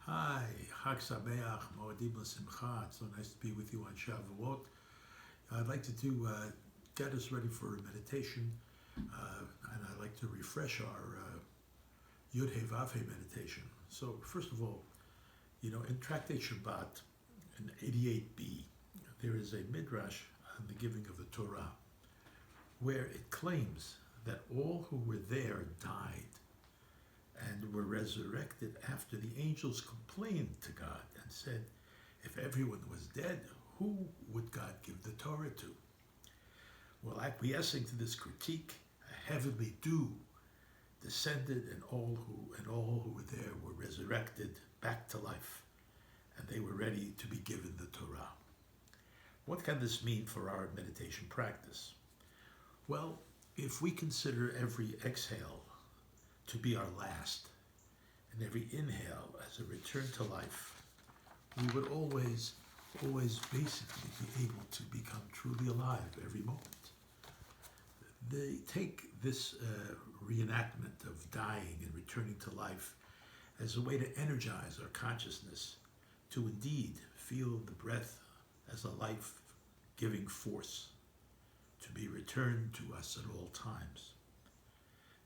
Hi, Chag Sameach, Moedim L'Simcha. It's so nice to be with you on Shavuot. I'd like to get us ready for a meditation, and I'd like to refresh our Yud He Vav He meditation. So first of all, in Tractate Shabbat, in 88b, there is a midrash on the giving of the Torah, where it claims that all who were there died and were resurrected after the angels complained to God and said, if everyone was dead, who would God give the Torah to? Well, acquiescing to this critique, a heavenly dew descended, and all who were there were resurrected back to life, and they were ready to be given the Torah. What can this mean for our meditation practice? Well, if we consider every exhale to be our last, and every inhale as a return to life, we would always basically be able to become truly alive every moment. They take this reenactment of dying and returning to life as a way to energize our consciousness to indeed feel the breath as a life-giving force to be returned to us at all times.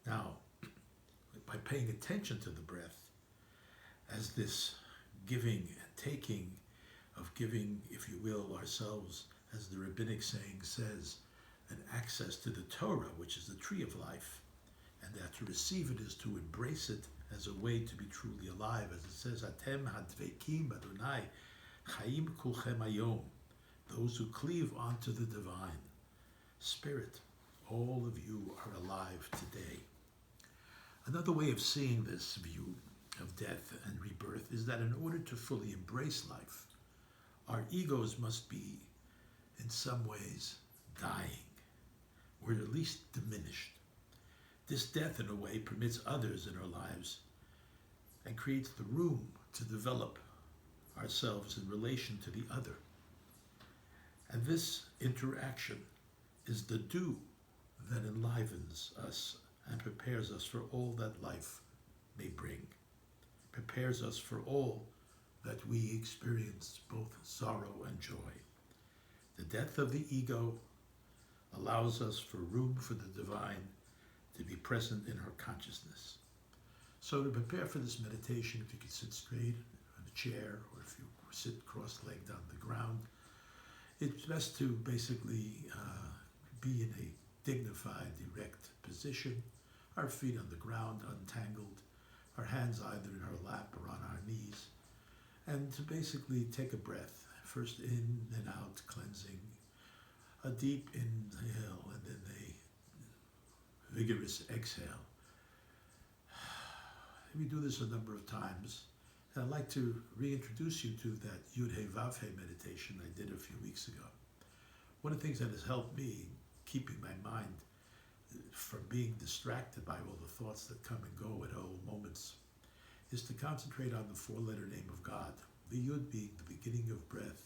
Now, by paying attention to the breath as this giving and taking of giving, if you will, ourselves, as the rabbinic saying says, an access to the Torah, which is the tree of life, and that to receive it is to embrace it as a way to be truly alive, as it says, Atem hadvekim Adonai chaim kulchem hayom, those who cleave onto the divine Spirit, all of you are alive today. Another way of seeing this view of death and rebirth is that in order to fully embrace life, our egos must be, in some ways, dying, or at least diminished. This death, in a way, permits others in our lives and creates the room to develop ourselves in relation to the other. And this interaction is the dew that enlivens us and prepares us for all that life may bring, prepares us for all that we experience, both sorrow and joy. The death of the ego allows us for room for the divine to be present in our consciousness. So to prepare for this meditation, if you could sit straight on a chair, or if you sit cross-legged on the ground, it's best to basically be in a dignified, erect position, our feet on the ground untangled, our hands either in our lap or on our knees, and to basically take a breath, first in and out, cleansing, a deep inhale and then a vigorous exhale. We do this a number of times, and I'd like to reintroduce you to that Yud He Vav He meditation I did a few weeks ago. One of the things that has helped me keeping my mind from being distracted by all the thoughts that come and go at all moments is to concentrate on the four-letter name of God. The Yud being the beginning of breath,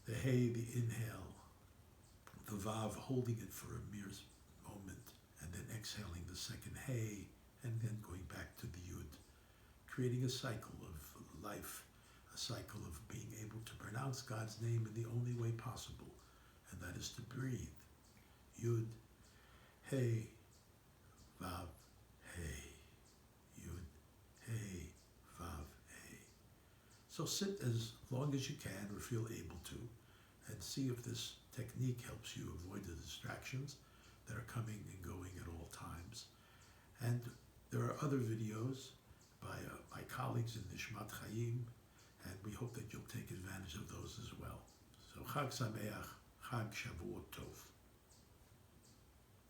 the He, the inhale, the Vav holding it for a mere moment, and then exhaling the second He, and then going back to the Yud, creating a cycle of life, a cycle of being able to pronounce God's name in the only way possible, and that is to breathe. Yud, He, Vav, He. Yud, He, Vav, He. So sit as long as you can or feel able to, and see if this technique helps you avoid the distractions that are coming and going at all times. And there are other videos by my colleagues in Nishmat Chaim, and we hope that you'll take advantage of those as well. So Chag Sameach, Chag Shavuot Tov.